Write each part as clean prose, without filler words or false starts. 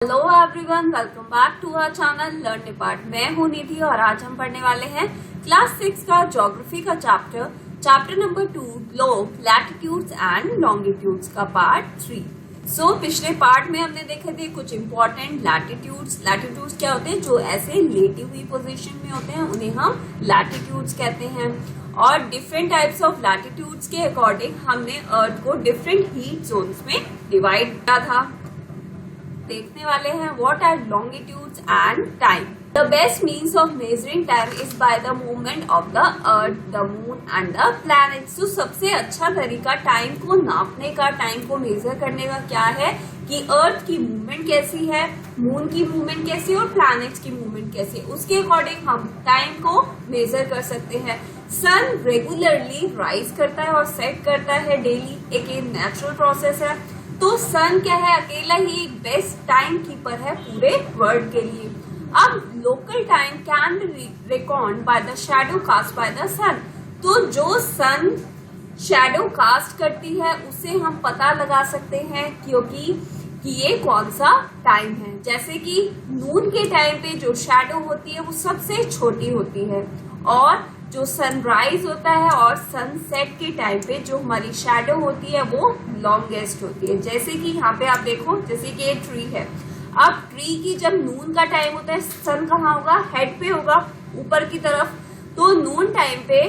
Hello everyone, welcome back to our channel learn depart. मैं हूं निधि और आज हम पढ़ने वाले हैं क्लास 6 का ज्योग्राफी का chapter number 2 globe latitudes and longitudes का पार्ट 3। पिछले पार्ट में हमने देखे थे कुछ इंपॉर्टेंट लैटिट्यूड्स। लैटिट्यूड्स क्या होते हैं? जो ऐसे लेटी हुई पोजीशन में होते हैं उन्हें हम लैटिट्यूड्स कहते हैं। और डिफरेंट टाइप्स ऑफ लैटिट्यूड्स के अकॉर्डिंग हमने अर्थ को डिफरेंट हीट जोन्स में डिवाइड किया था। देखने वाले हैं what are longitudes and time. The best means of measuring time is by the movement of the earth, the moon and the planets. तो सबसे अच्छा तरीका टाइम को नापने का, टाइम को मेजर करने का क्या है कि अर्थ की मूवमेंट कैसी है, मून की मूवमेंट कैसी है और प्लैनेट्स की मूवमेंट कैसी है, उसके अकॉर्डिंग हम टाइम को मेजर कर सकते हैं। सन रेगुलरली राइज करता है और सेट करता है डेली, एक नेचुरल प्रोसेस है। तो सन क्या है? अकेला ही एक बेस्ट टाइम कीपर है पूरे वर्ल्ड के लिए। अब local time can be record by the shadow cast by the sun. तो जो सन शैडो कास्ट करती है उससे हम पता लगा सकते हैं क्योंकि कि ये कौन सा टाइम है। जैसे कि नून के टाइम पे जो शैडो होती है वो सबसे छोटी होती है और जो सनराइज होता है और सनसेट के टाइम पे जो हमारी शैडो होती है वो लॉन्गेस्ट होती है। जैसे कि यहाँ पे आप देखो, जैसे कि ये ट्री है। अब ट्री की जब नून का टाइम होता है, सन कहाँ होगा? हेड पे होगा, ऊपर की तरफ। तो नून टाइम पे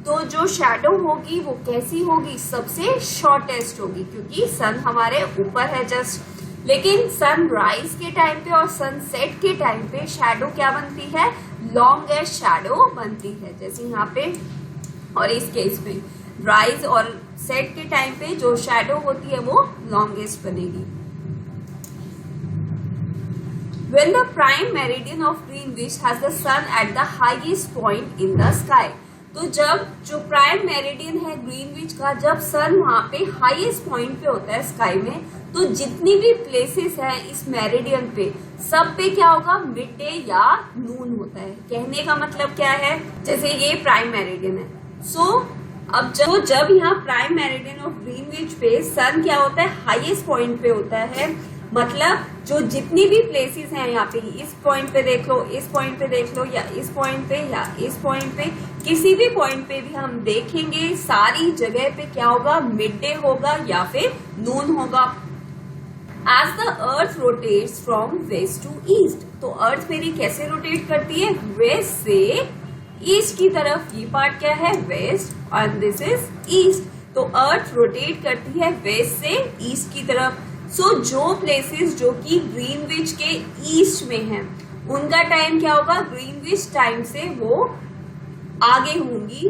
तो जो शैडो होगी वो कैसी होगी? सबसे शॉर्टेस्ट होगी क्योंकि सन हमारे ऊपर है जस्ट। लेकिन सनराइज के टाइम पे और सनसेट के टाइम पे शैडो क्या बनती है? लॉन्गेस्ट शैडो बनती है। जैसे यहाँ पे और इस केस में राइज और सेट के टाइम पे जो शैडो होती है वो लॉन्गेस्ट बनेगी। When the prime meridian of Greenwich has the sun at the highest point in the sky, तो जब जो प्राइम मेरिडियन है ग्रीनविच का, जब सन वहां पे हाईएस्ट पॉइंट पे होता है स्काई में, तो जितनी भी प्लेसेस है इस मेरिडियन पे सब पे क्या होगा? मिड डे या नून होता है। कहने का मतलब क्या है? जैसे ये प्राइम मेरिडियन है। अब जब यहाँ प्राइम मेरिडियन ऑफ ग्रीनविच पे सन क्या होता है? हाईएस्ट पॉइंट पे होता है। मतलब जो जितनी भी प्लेसेस हैं यहाँ पे, इस पॉइंट पे देख लो, इस पॉइंट पे देख लो, या इस पॉइंट पे या इस पॉइंट पे, किसी भी पॉइंट पे भी हम देखेंगे सारी जगह पे क्या होगा? मिड डे होगा या फिर नून होगा। As the earth rotates from west to east, तो अर्थ मेरी कैसे रोटेट करती है? वेस्ट से ईस्ट की तरफ। ये पार्ट क्या है? वेस्ट, और दिस इज ईस्ट। तो अर्थ रोटेट करती है वेस्ट से ईस्ट की तरफ। जो प्लेसेस जो कि ग्रीनविच के ईस्ट में हैं, उनका टाइम क्या होगा? ग्रीनविच टाइम से वो आगे होंगी,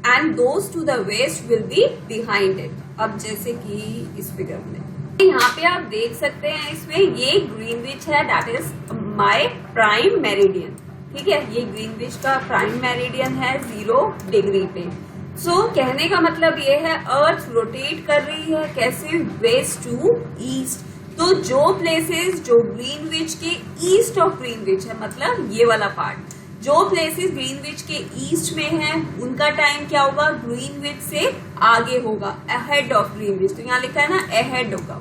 and those to the west will be behind it. अब जैसे कि इस फिगर में यहाँ पे आप देख सकते हैं, इसमें ये ग्रीनविच है, that is my prime meridian. ठीक है, ये ग्रीनविच का प्राइम मेरिडियन है 0 डिग्री पे। कहने का मतलब ये है अर्थ रोटेट कर रही है कैसे? West to east. तो जो प्लेसेस जो ग्रीनविच के ईस्ट ऑफ ग्रीनविच है, मतलब ये वाला पार्ट, जो प्लेसेस ग्रीनविच के ईस्ट में है उनका टाइम क्या होगा? ग्रीनविच से आगे होगा, अहेड ऑफ ग्रीनविच। तो यहाँ लिखा है ना, अहेड होगा।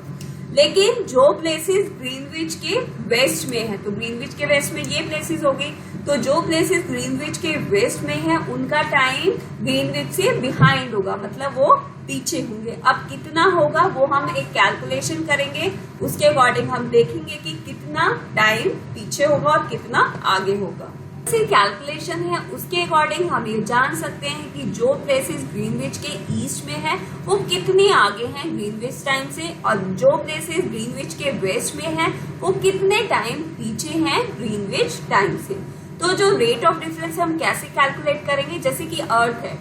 लेकिन जो प्लेसेस ग्रीनविच के वेस्ट में है, तो ग्रीनविच के वेस्ट में ये प्लेसेस होगी, तो जो प्लेसेस ग्रीनविच के वेस्ट में है उनका टाइम ग्रीनविच से बिहाइंड होगा, मतलब वो पीछे होंगे। अब कितना होगा वो हम एक कैलकुलेशन करेंगे, उसके अकॉर्डिंग हम देखेंगे कि कितना टाइम पीछे होगा और कितना आगे होगा। कैलकुलेशन है, उसके अकॉर्डिंग हम ये जान सकते हैं कि जो प्लेसेस ग्रीनविच के ईस्ट में है वो कितने आगे हैं ग्रीनविच टाइम से, और जो प्लेसेस ग्रीनविच के वेस्ट में है वो कितने टाइम पीछे हैं ग्रीनविच टाइम से। तो जो रेट ऑफ डिफरेंस हम कैसे कैलकुलेट करेंगे? जैसे कि अर्थ है,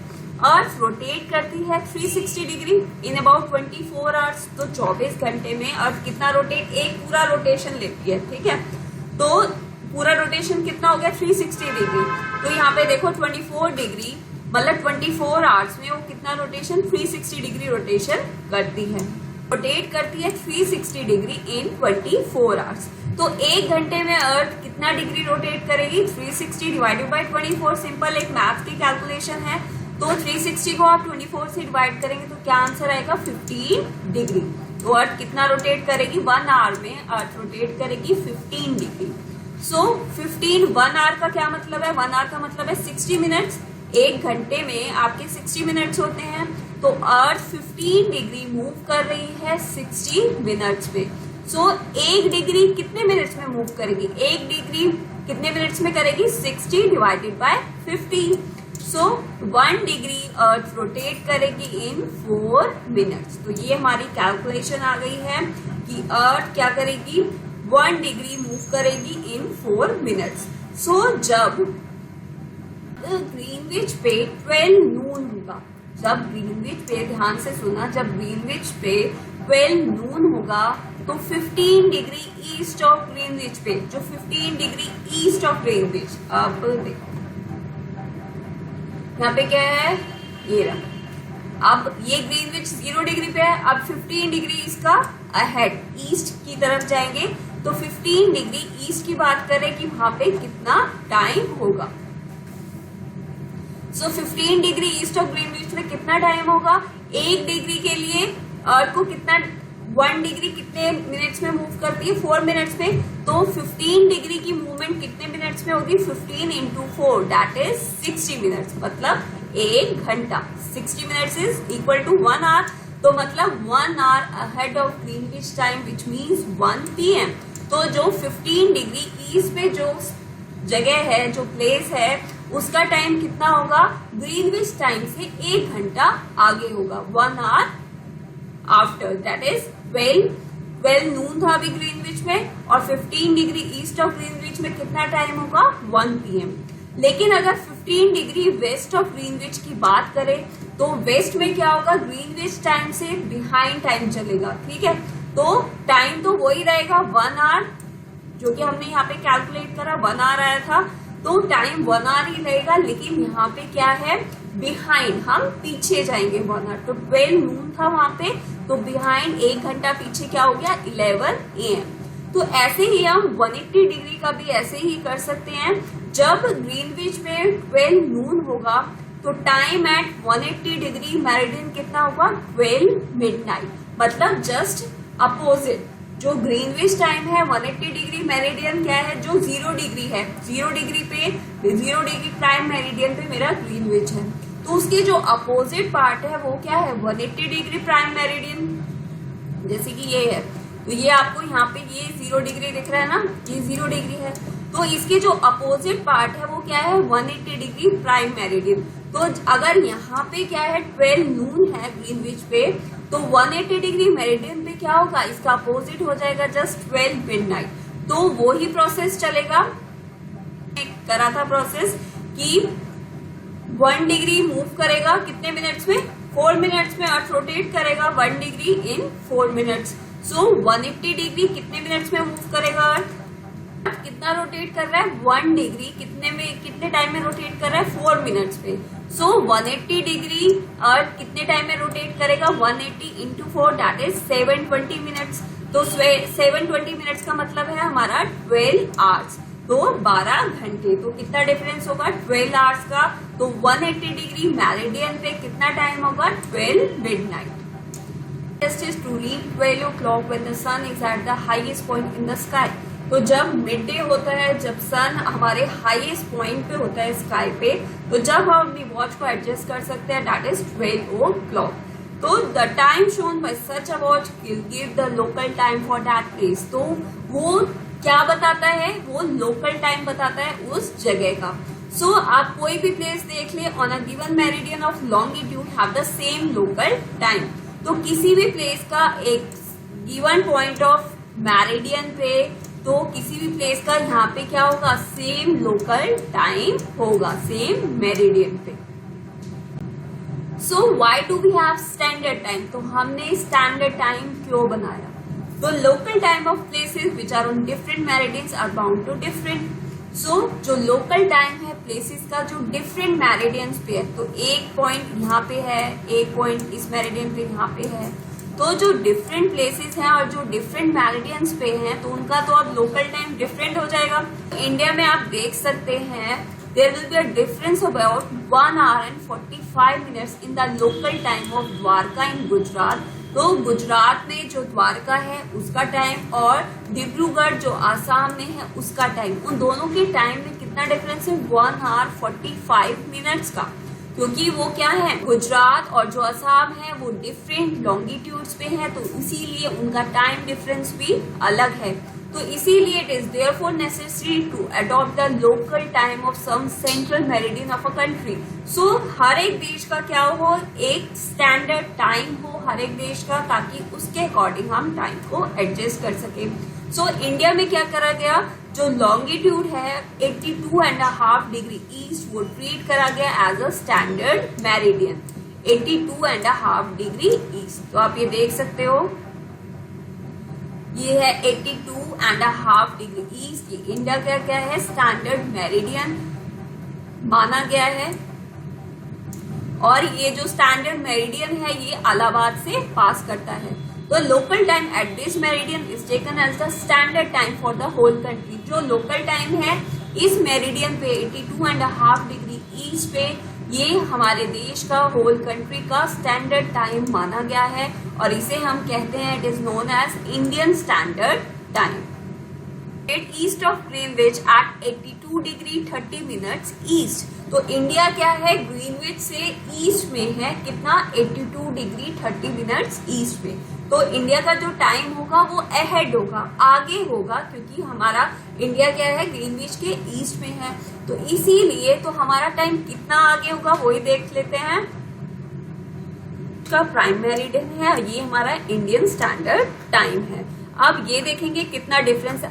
अर्थ रोटेट करती है 360 डिग्री इन अबाउट 24 आवर्स। तो 24 घंटे में अर्थ कितना रोटेट? एक पूरा रोटेशन लेती है। ठीक है, तो पूरा रोटेशन कितना हो गया? 360 डिग्री। तो यहाँ पे देखो 24 डिग्री मतलब 24 आवर्स में वो कितना रोटेशन? 360 डिग्री रोटेशन करती है। रोटेट करती है 360 डिग्री इन 24 आवर्स। तो एक घंटे में अर्थ कितना डिग्री रोटेट करेगी? 360 डिवाइडेड बाई 24। सिंपल एक मैथ की कैलकुलेशन है। तो 360 को आप 24 से डिवाइड करेंगे तो क्या आंसर आएगा? 15 डिग्री। तो अर्थ कितना रोटेट करेगी, 1 आवर में अर्थ रोटेट करेगी 15 डिग्री। सो 1 आवर का क्या मतलब है, 1 आवर का मतलब है 60 मिनट्स। 1 घंटे में आपके 60 मिनट्स होते हैं, तो अर्थ 15 डिग्री मूव कर रही है 60 मिनट्स पे। सो 1 डिग्री कितने मिनट्स में मूव करेगी, 1 डिग्री कितने मिनट्स में करेगी, 60 divided by 15। So 1 degree earth rotate करेगी इन 4 मिनट्स। तो ये हमारी कैलकुलेशन आ गई है कि अर्थ क्या करेगी, 1 डिग्री मूव करेगी इन 4 मिनट्स। सो जब ग्रीनविच पे 12 नून होगा, जब ग्रीनविच पे, ध्यान से सुना, जब ग्रीनविच पे 12 नून होगा तो 15 डिग्री ईस्ट ऑफ ग्रीनविच पे, जो 15 डिग्री ईस्ट ऑफ ग्रीनविच, अब देखो यहाँ पे क्या है, ये रहा। अब ये ग्रीनविच 0 डिग्री पे है, अब 15 डिग्री इसका अहेड ईस्ट की तरफ जाएंगे, तो 15 डिग्री ईस्ट की बात करें कि वहां पे कितना टाइम होगा। सो 15 डिग्री ईस्ट ऑफ ग्रीनविच में कितना टाइम होगा, 1 डिग्री के लिए अर्थ को कितना, 1 डिग्री कितने मिनट्स में मूव करती है, 4 मिनट्स में। तो 15 डिग्री की मूवमेंट कितने मिनट्स में होगी, 15 इंटू 4 दैट इज 60 मिनट्स, मतलब 1 घंटा। 60 minutes is equal to 1 hour, तो मतलब 1 hour ahead of Greenwich time which means 1 PM। तो जो 15 डिग्री ईस्ट पे जो जगह है, जो प्लेस है, उसका टाइम कितना होगा, ग्रीनविच टाइम से 1 घंटा आगे होगा, 1 आवर आफ्टर, दैट इज 12 नून था अभी ग्रीनविच में, और 15 डिग्री ईस्ट ऑफ ग्रीनविच में कितना टाइम होगा, 1 PM। लेकिन अगर 15 डिग्री वेस्ट ऑफ ग्रीनविच की बात करें तो वेस्ट में क्या होगा, ग्रीनविच टाइम से बिहाइंड टाइम चलेगा, ठीक है। तो टाइम तो वही रहेगा 1 आवर, जो कि हमने यहाँ पे कैलकुलेट करा 1 आवर आया था, तो टाइम 1 आवर ही रहेगा। लेकिन यहाँ पे क्या है, बिहाइंड, हम पीछे जाएंगे 1 आवर। तो 12 नून था वहां पे, तो बिहाइंड 1 घंटा पीछे क्या हो गया, 11 AM। तो ऐसे ही हम 180 डिग्री का भी ऐसे ही कर सकते हैं। जब ग्रीनविच में 12 नून होगा तो टाइम एट 180 डिग्री मेरिडियन कितना होगा, 12 मिडनाइट, मतलब जस्ट अपोजिट। जो ग्रीनविच टाइम है 180 डिग्री मेरिडियन क्या है, जो 0 डिग्री है, 0 डिग्री पे, 0 डिग्री प्राइम मेरिडियन पे मेरा ग्रीनविच है, तो उसके जो अपोजिट पार्ट है वो क्या है, 180 डिग्री प्राइम मेरिडियन। जैसे कि ये है, तो ये आपको यहाँ पे ये 0 डिग्री दिख रहा है ना, ये 0 डिग्री है, तो इसके जो अपोजिट पार्ट है वो क्या है, 180 डिग्री प्राइम मेरिडियन। तो अगर यहाँ पे क्या है, 12 नून है ग्रीनविच पे, तो 180 डिग्री मेरिडियन पे क्या होगा, इसका अपोजिट हो जाएगा जस्ट 12 मिडनाइट। तो वो ही प्रोसेस चलेगा, करा था प्रोसेस कि 1 डिग्री मूव करेगा कितने मिनट्स में, 4 मिनट्स में अर्थ रोटेट करेगा 1 degree in 4 minutes. So 180 degree कितने मिनट्स में मूव करेगा अर्थ, कितना रोटेट कर रहा है, 1 डिग्री कितने टाइम में रोटेट कर रहा है, 4 मिनट्स पे। सो 180 डिग्री अर्थ कितने टाइम में रोटेट करेगा, 180 इंटू 4 दैट इज 720 मिनट्स। तो 720 मिनट्स का मतलब है हमारा 12 आवर्स, तो 12 घंटे। तो कितना डिफरेंस होगा 12 आवर्स का, तो 180 डिग्री मेरिडियन पे कितना टाइम होगा, 12 midnight. Just is to read 12 o'clock when the sun is at the highest point in the sky। तो जब मिड डे होता है, जब सन हमारे हाईएस्ट पॉइंट पे होता है स्काई पे, तो जब हम अपनी वॉच को एडजस्ट कर सकते हैं दैट इज 12 o'clock। तो the time shown by such a watch will give the local time for that place. तो वो क्या बताता है, वो लोकल टाइम बताता है उस जगह का। सो आप कोई भी प्लेस देख ले, on a given meridian of longitude have the same local time. तो किसी भी प्लेस का एक गिवन पॉइंट ऑफ मेरिडियन पे, तो किसी भी प्लेस का यहाँ पे क्या होगा, सेम लोकल टाइम होगा, सेम मेरिडियन पे। So why do we have standard time, तो हमने स्टैंडर्ड टाइम क्यों बनाया, तो local time of places which are on different meridians are bound to different. So जो लोकल टाइम है प्लेसेस का जो डिफरेंट मेरिडियंस पे है, तो एक पॉइंट यहाँ पे है, एक पॉइंट इस मेरिडियन पे यहाँ पे है, तो जो डिफरेंट प्लेसेस हैं और जो डिफरेंट मेरिडियंस पे हैं, तो उनका तो अब लोकल टाइम डिफरेंट हो जाएगा। इंडिया में आप देख सकते हैं there will be a difference of about 1 hour and 45 minutes in the local time of Dwarka in Gujarat. तो गुजरात में जो द्वारका है उसका टाइम और डिब्रूगढ़ जो आसाम में है उसका टाइम, उन दोनों के टाइम में कितना डिफरेंस है? 1 hour 45 minutes का। क्योंकि वो क्या है, गुजरात और जो असम है वो डिफरेंट लॉन्गिट्यूड्स पे है, तो इसीलिए उनका टाइम डिफरेंस भी अलग है। तो इसीलिए it is therefore necessary to adopt the local time of some central meridian of a country. So हर एक देश का क्या हो, एक स्टैंडर्ड टाइम हो हर एक देश का, ताकि उसके अकॉर्डिंग हम टाइम को एडजस्ट कर सके। सो इंडिया में क्या करा गया, जो लॉन्गिट्यूड है 82.5 डिग्री ईस्ट वो ट्रीट करा गया as a standard meridian, 82.5 degree east. तो आप ये देख सकते हो, ये है 82.5 डिग्री ईस्ट, ये इंडिया का क्या है, स्टैंडर्ड मेरिडियन माना गया है। और ये जो स्टैंडर्ड मेरिडियन है ये इलाहाबाद से पास करता है। तो local time at this meridian is taken as the standard time for the whole country. जो लोकल टाइम है इस मेरिडियन पे 82.5 डिग्री ईस्ट पे, ये हमारे देश का, होल कंट्री का स्टैंडर्ड टाइम माना गया है और इसे हम कहते हैं, it is known as Indian standard time. East of Greenwich at 82 degree 30 minutes east. तो इंडिया क्या है, ग्रीनविच से ईस्ट में है, कितना, 82 डिग्री 30 मिनट्स ईस्ट में। तो इंडिया का जो टाइम होगा वो अहेड होगा, आगे होगा, क्योंकि हमारा इंडिया क्या है, ग्रीनविच के ईस्ट में है, तो इसीलिए तो हमारा टाइम कितना आगे होगा वही देख लेते हैं। का प्राइम मेरिडियन है, ये हमारा इंडियन स्टैंडर्ड टाइम है। अब ये देखेंगे कितना डिफरेंस है।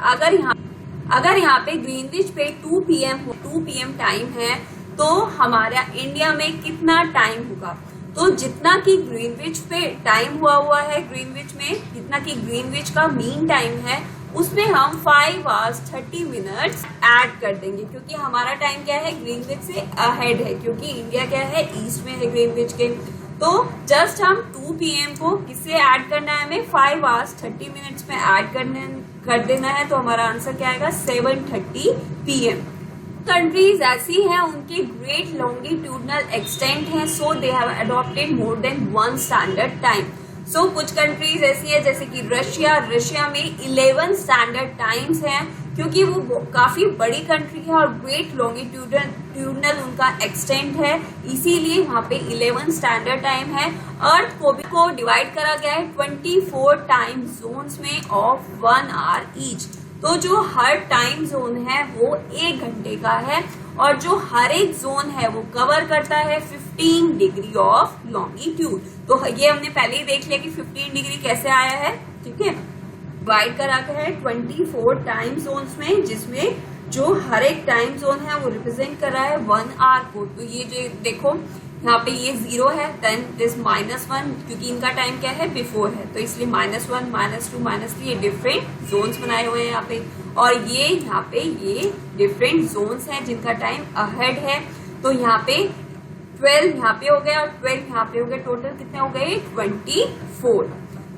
अगर यहाँ पे ग्रीनविच पे 2 PM टाइम है, तो हमारा इंडिया में कितना टाइम होगा? तो जितना कि ग्रीनविच पे टाइम हुआ है, ग्रीनविच में जितना कि ग्रीनविच का मीन टाइम है, उसमें हम 5 hours 30 minutes ऐड कर देंगे, क्योंकि हमारा टाइम क्या है, ग्रीनविच से अहेड है, क्योंकि इंडिया क्या है, ईस्ट में है ग्रीनविच के। तो जस्ट हम 2 PM को किससे ऐड करना है, हमें 5 hours 30 minutes में ऐड कर देना है, तो हमारा आंसर क्या आएगा, 7:30 PM। कंट्रीज ऐसी हैं उनके ग्रेट लॉन्गिट्यूडनल एक्सटेंट है, so they have adopted more than 1 standard time. So कुछ कंट्रीज ऐसी है जैसे कि रशिया में 11 स्टैंडर्ड टाइम्स हैं, क्योंकि वो काफी बड़ी कंट्री है और ग्रेट लॉन्गिट्यूडनल उनका एक्सटेंट है, इसीलिए वहाँ पे 11 स्टैंडर्ड टाइम है। अर्थ को डिवाइड करा गया है 24 टाइम जोन्स में ऑफ 1 hour ईच। तो जो हर टाइम जोन है वो 1 घंटे का है, और जो हर एक जोन है वो कवर करता है 15 डिग्री ऑफ लॉन्गिट्यूड। तो ये हमने पहले ही देख लिया कि 15 डिग्री कैसे आया है, ठीक है। डिवाइड करा है 24 टाइम जोन्स में, जिसमें जो हर एक टाइम जोन है वो रिप्रेजेंट कर रहा है 1 hour को। तो ये जो देखो यहाँ पे ये 0 है, देन दिस -1, क्योंकि इनका टाइम क्या है, बिफोर है, तो इसलिए -1, -2, -3 ये डिफरेंट जोन्स बनाए हुए हैं यहाँ पे। और ये यहाँ पे ये डिफरेंट जोन्स हैं जिनका टाइम अहेड है। तो यहाँ पे 12 यहाँ पे हो गए और 12 यहाँ पे हो गए, टोटल कितने हो गए, 24।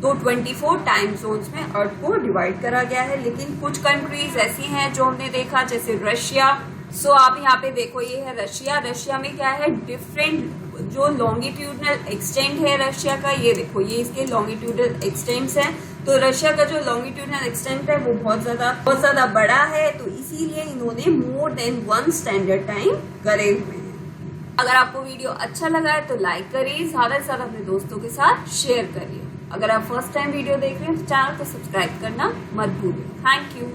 तो 24 टाइम जोन्स में अर्थ को डिवाइड करा गया है। लेकिन कुछ कंट्रीज ऐसी हैं जो हमने देखा, जैसे रशिया। सो आप यहाँ पे देखो, ये है रशिया में क्या है, डिफरेंट जो लॉन्गिट्यूडनल एक्सटेंट है रशिया का, ये देखो, ये इसके लॉन्गिट्यूडनल एक्सटेंट्स हैं। तो रशिया का जो लॉन्गिट्यूडनल एक्सटेंट है वो बहुत ज्यादा बड़ा है, तो इसीलिए इन्होंने मोर देन 1 स्टैंडर्ड टाइम करे हुए हैं। अगर आपको वीडियो अच्छा लगा है तो लाइक करिए, ज्यादा से ज्यादा अपने दोस्तों के साथ शेयर करिए। अगर आप फर्स्ट टाइम वीडियो देख रहे हैं तो चैनल को सब्सक्राइब करना मत भूलिए। Thank you.